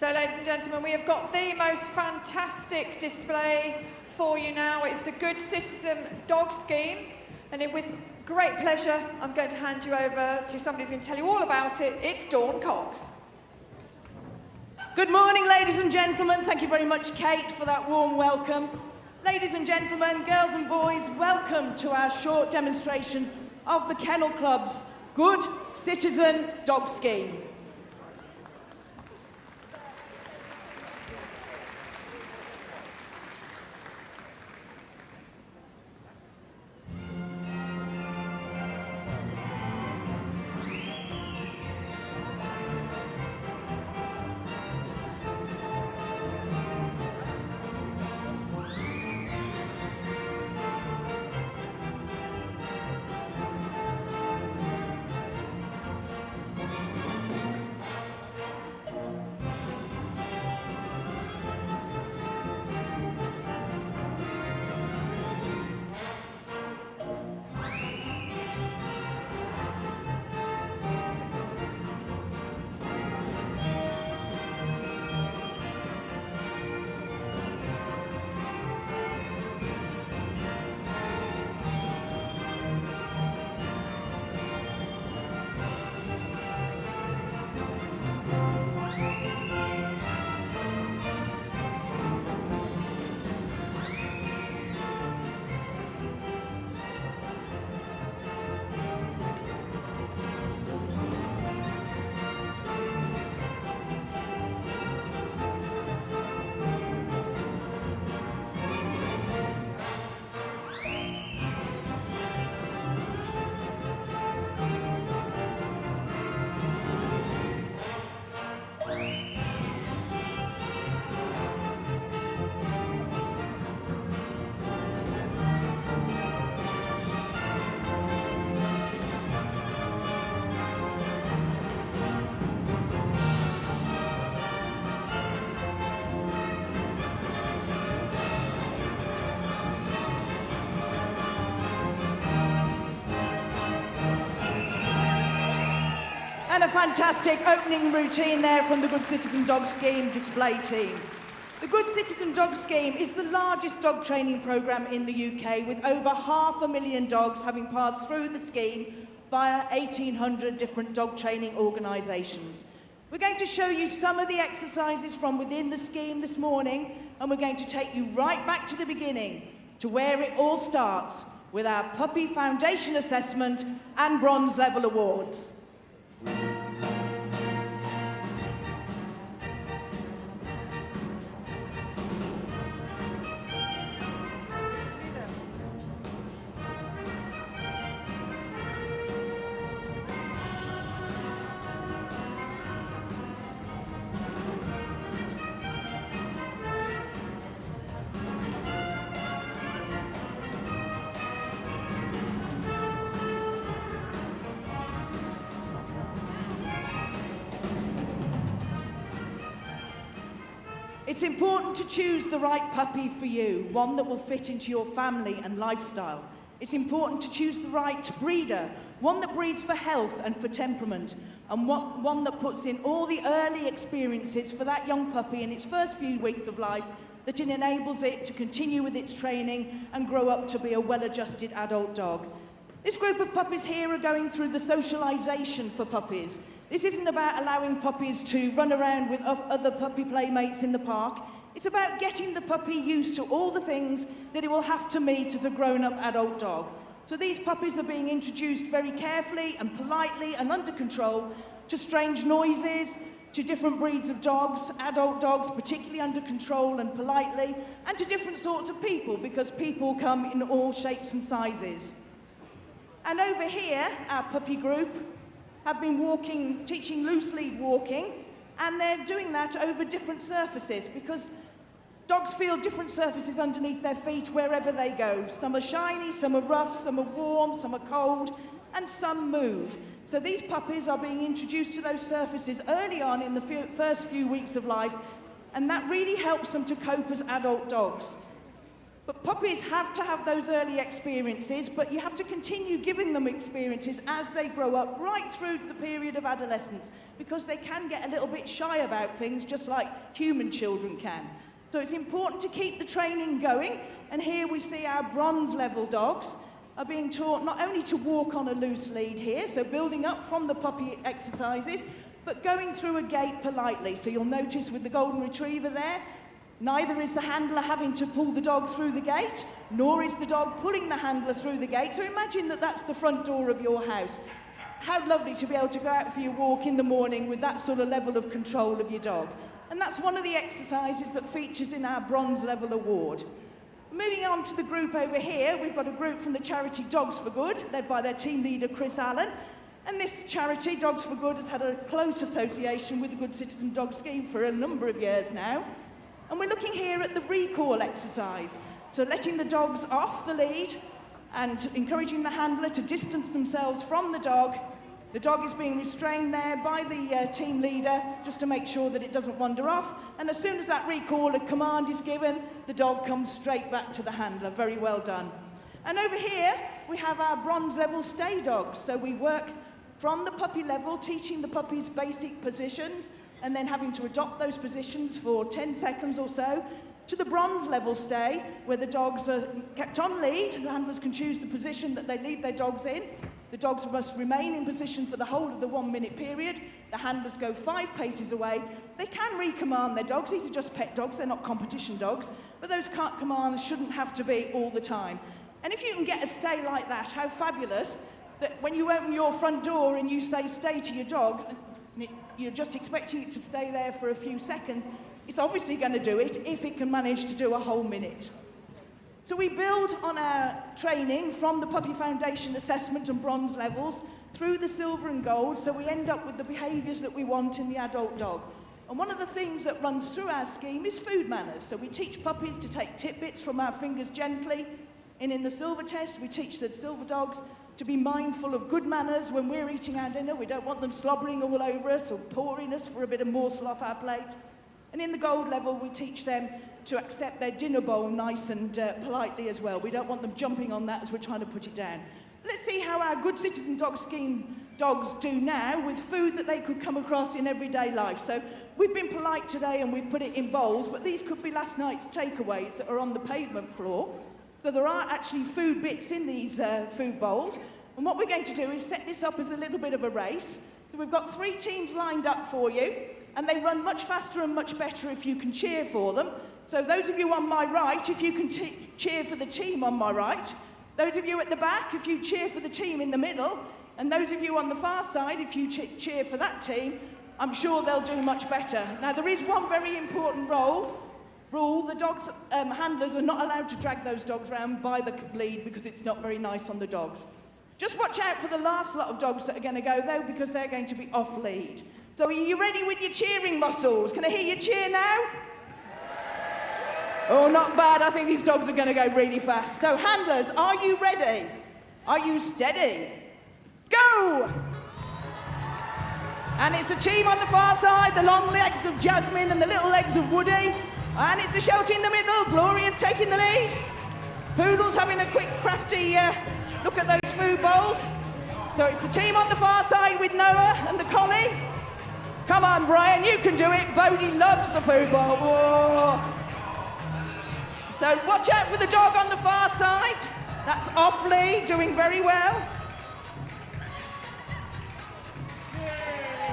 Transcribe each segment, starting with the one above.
So, ladies and gentlemen, we have got the most fantastic display for you now. It's the Good Citizen Dog Scheme, and with great pleasure, I'm going to hand you over to somebody who's going to tell you all about it. It's Dawn Cox. Good morning, ladies and gentlemen. Thank you very much, Kate, for that warm welcome. Ladies and gentlemen, girls and boys, welcome to our short demonstration of the Kennel Club's Good Citizen Dog Scheme. And a fantastic opening routine there from the Good Citizen Dog Scheme display team. The Good Citizen Dog Scheme is the largest dog training programme in the UK, with over 500,000 dogs having passed through the scheme via 1,800 different dog training organisations. We're going to show you some of the exercises from within the scheme this morning, and we're going to take you right back to the beginning, to where it all starts, with our Puppy Foundation Assessment and Bronze Level Awards. It's important to choose the right puppy for you, one that will fit into your family and lifestyle. It's important to choose the right breeder, one that breeds for health and for temperament, and one that puts in all the early experiences for that young puppy in its first few weeks of life, that it enables it to continue with its training and grow up to be a well-adjusted adult dog. This group of puppies here are going through the socialization for puppies. This isn't about allowing puppies to run around with other puppy playmates in the park. It's about getting the puppy used to all the things that it will have to meet as a grown-up adult dog. So these puppies are being introduced very carefully and politely and under control to strange noises, to different breeds of dogs, adult dogs, particularly under control and politely, and to different sorts of people, because people come in all shapes and sizes. And over here, our puppy group have been teaching loose lead walking, and they're doing that over different surfaces, because dogs feel different surfaces underneath their feet wherever they go. Some are shiny, some are rough, some are warm, some are cold, and some move. So these puppies are being introduced to those surfaces early on in the first few weeks of life, and that really helps them to cope as adult dogs. But puppies have to have those early experiences, but you have to continue giving them experiences as they grow up, right through the period of adolescence, because they can get a little bit shy about things, just like human children can. So it's important to keep the training going, and here we see our bronze level dogs are being taught not only to walk on a loose lead here, so building up from the puppy exercises, but going through a gate politely. So you'll notice with the golden retriever there, neither is the handler having to pull the dog through the gate, nor is the dog pulling the handler through the gate. So imagine that that's the front door of your house. How lovely to be able to go out for your walk in the morning with that sort of level of control of your dog. And that's one of the exercises that features in our bronze level award. Moving on to the group over here, we've got a group from the charity Dogs for Good, led by their team leader, Chris Allen. And this charity, Dogs for Good, has had a close association with the Good Citizen Dog Scheme for a number of years now. And we're looking here at the recoil exercise. So letting the dogs off the lead and encouraging the handler to distance themselves from the dog. The dog is being restrained there by the team leader just to make sure that it doesn't wander off. And as soon as that recoil command is given, the dog comes straight back to the handler. Very well done. And over here, we have our bronze level stay dogs. So we work from the puppy level, teaching the puppies basic positions, and then having to adopt those positions for 10 seconds or so, to the bronze level stay, where the dogs are kept on lead. The handlers can choose the position that they lead their dogs in. The dogs must remain in position for the whole of the 1 minute period. The handlers go 5 paces away. They can recommand their dogs. These are just pet dogs, they're not competition dogs, but those commands shouldn't have to be all the time. And if you can get a stay like that, how fabulous that when you open your front door and you say stay to your dog, you're just expecting it to stay there for a few seconds, it's obviously going to do it if it can manage to do a whole minute. So we build on our training from the Puppy Foundation assessment and bronze levels through the silver and gold, so we end up with the behaviours that we want in the adult dog. And one of the themes that runs through our scheme is food manners. So we teach puppies to take tidbits from our fingers gently, and in the silver test we teach the silver dogs to be mindful of good manners when we're eating our dinner. We don't want them slobbering all over us or pouring us for a bit of morsel off our plate. And in the gold level, we teach them to accept their dinner bowl nice and politely as well. We don't want them jumping on that as we're trying to put it down. Let's see how our Good Citizen Dog Scheme dogs do now with food that they could come across in everyday life. So we've been polite today and we've put it in bowls, but these could be last night's takeaways that are on the pavement floor. So there are actually food bits in these food bowls. And what we're going to do is set this up as a little bit of a race. So we've got 3 teams lined up for you, and they run much faster and much better if you can cheer for them. So those of you on my right, if you can cheer for the team on my right. Those of you at the back, if you cheer for the team in the middle. And those of you on the far side, if you cheer for that team, I'm sure they'll do much better. Now, there is one very important rule. The dogs' handlers are not allowed to drag those dogs around by the lead because it's not very nice on the dogs. Just watch out for the last lot of dogs that are going to go, though, because they're going to be off lead. So are you ready with your cheering muscles? Can I hear you cheer now? Oh, not bad. I think these dogs are going to go really fast. So, handlers, are you ready? Are you steady? Go! And it's the team on the far side, the long legs of Jasmine and the little legs of Woody. And it's the Sheltie in the middle. Gloria's taking the lead. Poodle's having a quick, crafty look at those food bowls. So it's the team on the far side with Noah and the collie. Come on, Brian, you can do it. Bodie loves the food bowl. Whoa. So watch out for the dog on the far side. That's off lead, doing very well.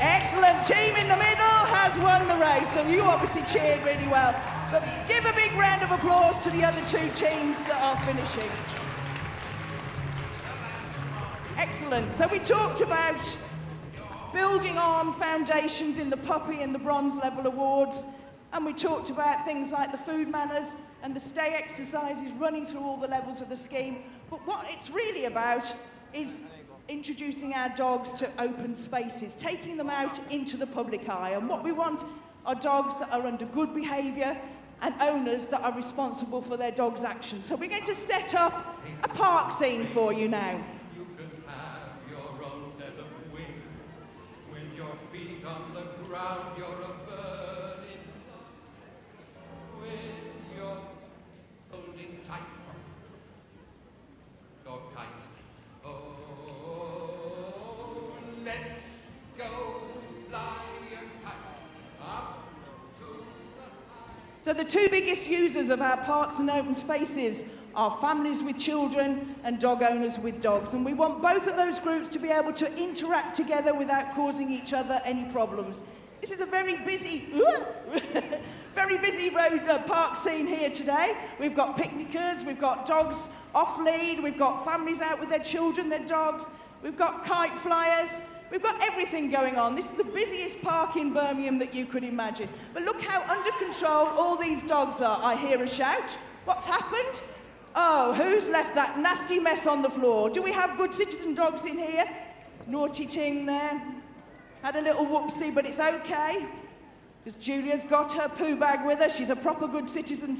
Excellent. Team in the middle has won the race. So you obviously cheered really well. But give a big round of applause to the other 2 teams that are finishing. Excellent. So we talked about building on foundations in the puppy and the bronze level awards, and we talked about things like the food manners and the stay exercises running through all the levels of the scheme. But what it's really about is introducing our dogs to open spaces, taking them out into the public eye. And what we want are dogs that are under good behaviour and owners that are responsible for their dog's actions. So we're going to set up a park scene for you now. On the ground, you're a bird in, when you're holding tight So the two biggest users of our parks and open spaces are families with children and dog owners with dogs. And we want both of those groups to be able to interact together without causing each other any problems. This is a very busy, park scene here today. We've got picnickers, we've got dogs off lead, we've got families out with their children, their dogs, we've got kite flyers, we've got everything going on. This is the busiest park in Birmingham that you could imagine. But look how under control all these dogs are. I hear a shout. What's happened? Oh, who's left that nasty mess on the floor? Do we have good citizen dogs in here? Naughty Ting there. Had a little whoopsie, but it's okay. Because Julia's got her poo bag with her. She's a proper good citizen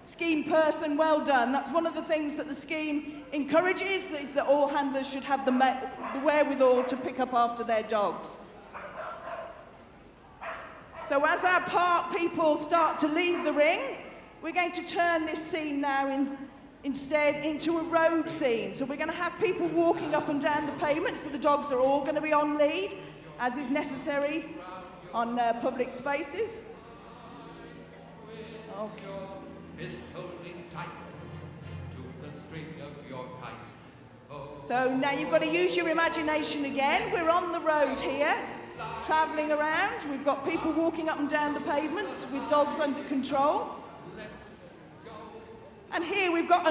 scheme person. Well done. That's one of the things that the scheme encourages, is that all handlers should have the wherewithal to pick up after their dogs. So as our park people start to leave the ring, we're going to turn this scene now instead into a road scene. So we're going to have people walking up and down the pavement, so the dogs are all going to be on lead, as is necessary on public spaces. Okay. Fist holding tight to the string of your kite. Oh, So now you've got to use your imagination again. We're on the road here, travelling around. We've got people walking up and down the pavements with dogs under control. And here we've got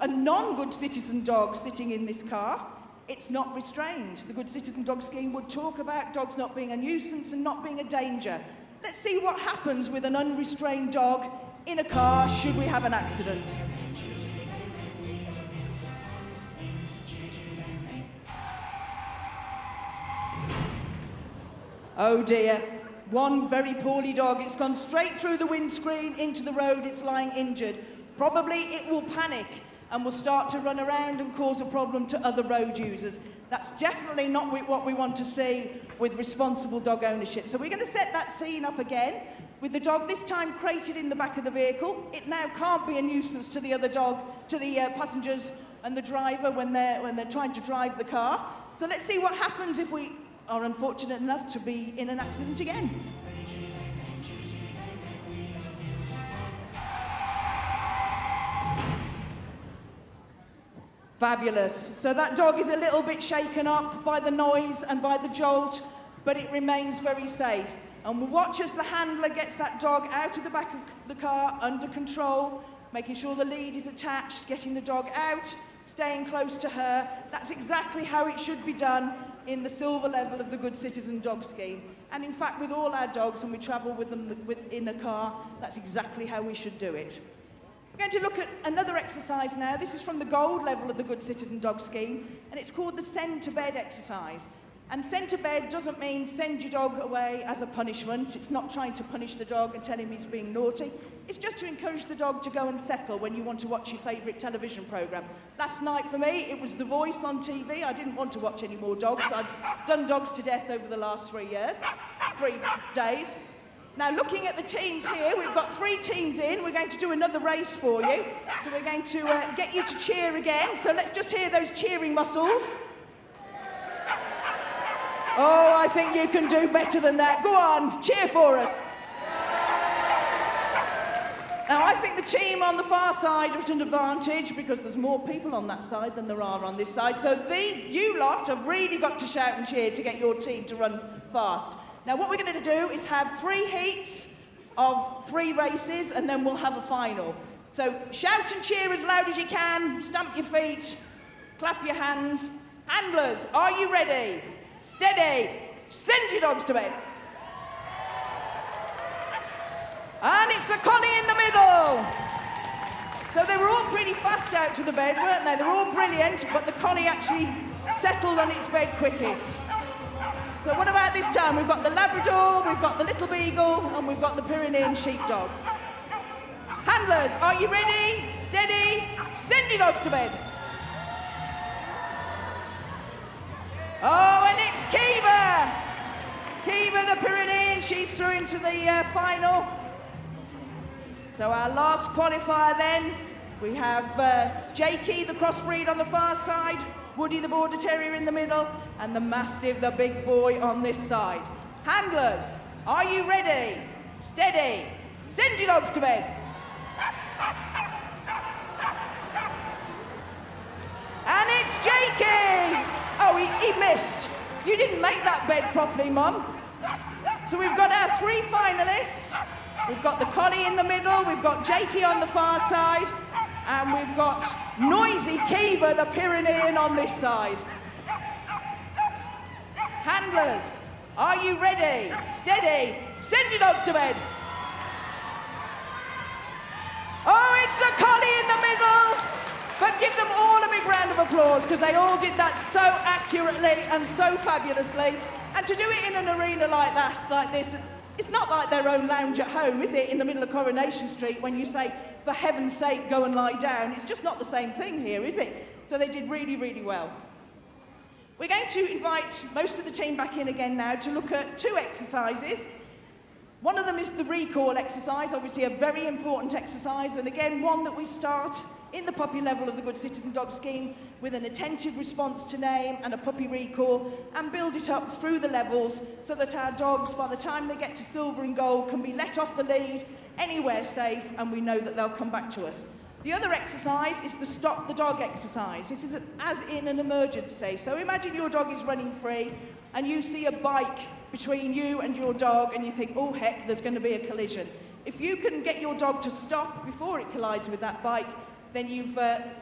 a non-good citizen dog sitting in this car. It's not restrained. The Good Citizen Dog Scheme would talk about dogs not being a nuisance and not being a danger. Let's see what happens with an unrestrained dog in a car should we have an accident. Oh dear, one very poorly dog. It's gone straight through the windscreen into the road. It's lying injured. Probably it will panic and will start to run around and cause a problem to other road users. That's definitely not what we want to see with responsible dog ownership. So we're going to set that scene up again with the dog this time crated in the back of the vehicle. It now can't be a nuisance to the other dog, to the passengers and the driver when they're trying to drive the car. So let's see what happens if we are unfortunate enough to be in an accident again. Fabulous. So that dog is a little bit shaken up by the noise and by the jolt, but it remains very safe. And we'll watch as the handler gets that dog out of the back of the car under control, making sure the lead is attached, getting the dog out, staying close to her. That's exactly how it should be done in the silver level of the Good Citizen Dog Scheme. And in fact, with all our dogs, when we travel with them in a car, that's exactly how we should do it. We're going to look at another exercise now. This is from the gold level of the Good Citizen Dog Scheme, and it's called the send to bed exercise. And send to bed doesn't mean send your dog away as a punishment. It's not trying to punish the dog and tell him he's being naughty. It's just to encourage the dog to go and settle when you want to watch your favourite television programme. Last night for me, it was The Voice on TV. I didn't want to watch any more dogs. I'd done dogs to death over the last 3 days. Now, looking at the teams here, we've got 3 teams in. We're going to do another race for you. So we're going to get you to cheer again. So let's just hear those cheering muscles. Oh, I think you can do better than that. Go on, cheer for us. Now, I think the team on the far side are at an advantage because there's more people on that side than there are on this side. So you lot have really got to shout and cheer to get your team to run fast. Now, what we're going to do is have 3 heats of 3 races, and then we'll have a final. So shout and cheer as loud as you can, stamp your feet, clap your hands. Handlers, are you ready? Steady, send your dogs to bed. And it's the collie in the middle. So they were all pretty fast out to the bed, weren't they? They were all brilliant, but the collie actually settled on its bed quickest. So what about this time? We've got the Labrador, we've got the Little Beagle, and we've got the Pyrenean Sheepdog. Handlers, are you ready? Steady, send your dogs to bed. Oh, and it's Kiva! Kiva, the Pyrenean, she's through into the final. So our last qualifier then, we have Jakey, the crossbreed on the far side, Woody, the Border Terrier in the middle, and the Mastiff, the big boy on this side. Handlers, are you ready? Steady, Send your dogs to bed. And it's Jakey. Oh, he missed. You didn't make that bed properly, Mum. So we've got our 3 finalists. We've got the collie in the middle, we've got Jakey on the far side, and we've got noisy Kiva, the Pyrenean, on this side. Handlers, are you ready? Steady. Send your dogs to bed. Oh, it's the collie in the middle. But give them all a big round of applause, because they all did that so accurately and so fabulously. And to do it in an arena like that, like this, it's not like their own lounge at home, is it, in the middle of Coronation Street, when you say, for heaven's sake, go and lie down. It's just not the same thing here, is it? So they did really, really well. We're going to invite most of the team back in again now to look at 2 exercises. One of them is the Recoil Exercise, obviously a very important exercise, and again, one that we start in the puppy level of the Good Citizen Dog Scheme with an attentive response to name and a puppy recall, and build it up through the levels so that our dogs, by the time they get to silver and gold, can be let off the lead anywhere safe, and we know that they'll come back to us. The other exercise is the Stop the Dog exercise. This is as in an emergency. So imagine your dog is running free and you see a bike between you and your dog and you think, oh heck, there's going to be a collision. If you can get your dog to stop before it collides with that bike, then you've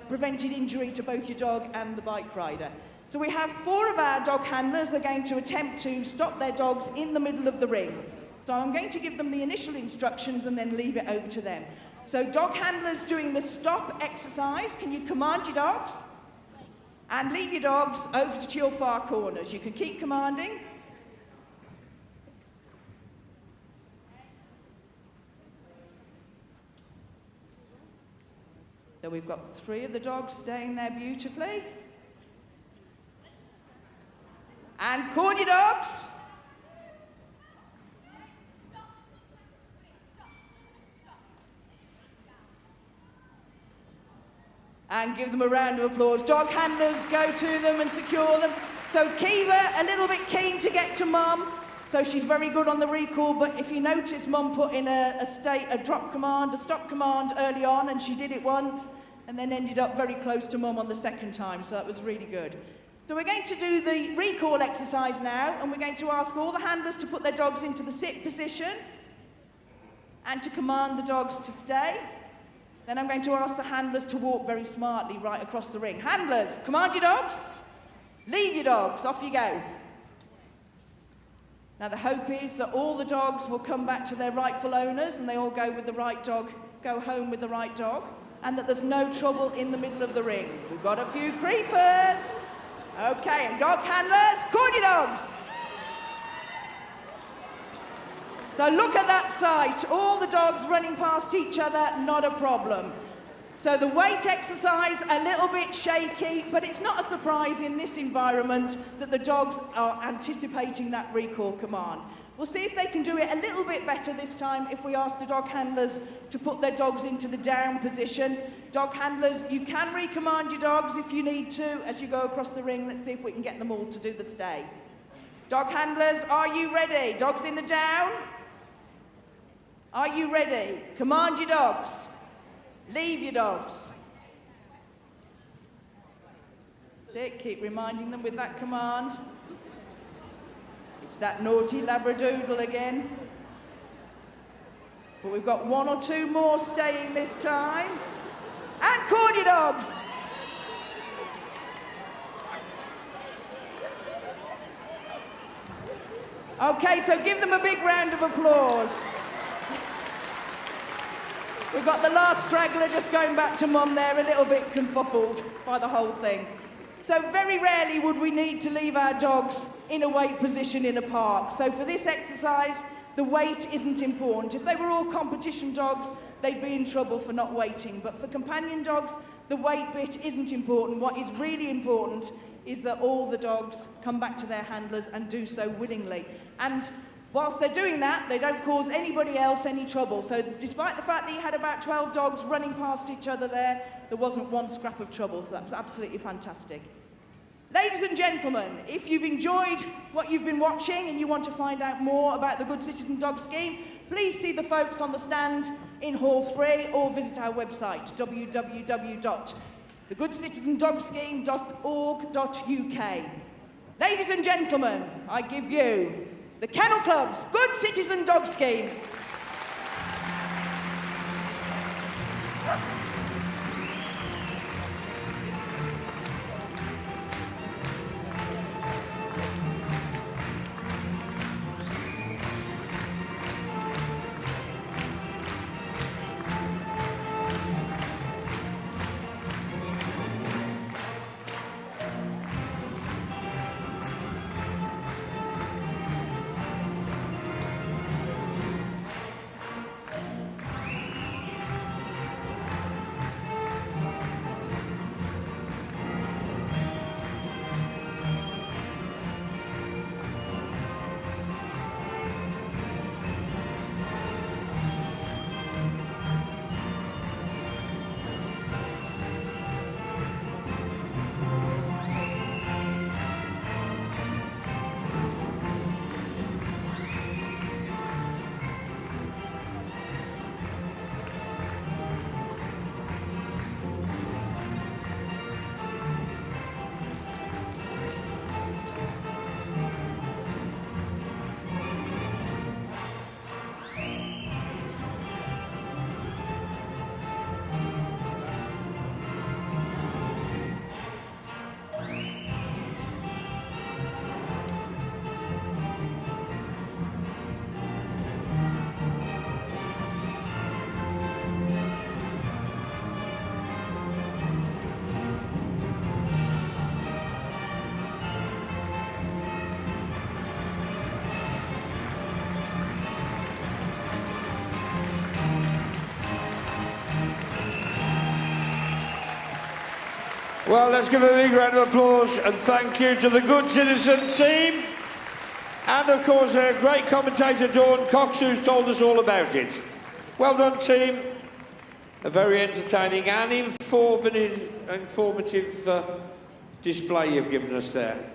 prevented injury to both your dog and the bike rider. So we have 4 of our dog handlers are going to attempt to stop their dogs in the middle of the ring. So I'm going to give them the initial instructions and then leave it over to them. So dog handlers doing the stop exercise, can you command your dogs? And leave your dogs over to your far corners. You can keep commanding. So we've got 3 of the dogs staying there beautifully. And corn your dogs. And give them a round of applause. Dog handlers, go to them and secure them. So Kiva, a little bit keen to get to Mum. So she's very good on the recall, but if you notice, Mum put in a drop command, a stop command early on, and she did it once, and then ended up very close to Mum on the second time, so that was really good. So we're going to do the recall exercise now, and we're going to ask all the handlers to put their dogs into the sit position, and to command the dogs to stay. Then I'm going to ask the handlers to walk very smartly right across the ring. Handlers, command your dogs, leave your dogs, off you go. Now the hope is that all the dogs will come back to their rightful owners and they all go with the right dog, go home with the right dog, and that there's no trouble in the middle of the ring. We've got a few creepers. Okay, and dog handlers, corn your dogs. So look at that sight, all the dogs running past each other, not a problem. So the weight exercise, a little bit shaky, but it's not a surprise in this environment that the dogs are anticipating that recall command. We'll see if they can do it a little bit better this time if we ask the dog handlers to put their dogs into the down position. Dog handlers, you can recommand your dogs if you need to as you go across the ring. Let's see if we can get them all to do the stay. Dog handlers, are you ready? Dogs in the down? Are you ready? Command your dogs. Leave your dogs. Keep reminding them with that command. It's that naughty Labradoodle again. But we've got 1 or 2 more staying this time. And corn your dogs. Okay, so give them a big round of applause. We've got the last straggler just going back to Mum there, a little bit confuffled by the whole thing. So very rarely would we need to leave our dogs in a weight position in a park. So for this exercise, the weight isn't important. If they were all competition dogs, they'd be in trouble for not weighting. But for companion dogs, the weight bit isn't important. What is really important is that all the dogs come back to their handlers and do so willingly. And whilst they're doing that, they don't cause anybody else any trouble. So despite the fact that you had about 12 dogs running past each other there wasn't one scrap of trouble. So that was absolutely fantastic. Ladies and gentlemen, if you've enjoyed what you've been watching and you want to find out more about the Good Citizen Dog Scheme, please see the folks on the stand in Hall 3 or visit our website, www.thegoodcitizendogscheme.org.uk. Ladies and gentlemen, I give you the Kennel Club's Good Citizen Dog Scheme. Well, let's give a big round of applause and thank you to the Good Citizen team. And of course, a great commentator, Dawn Cox, who's told us all about it. Well done, team. A very entertaining and informative display you've given us there.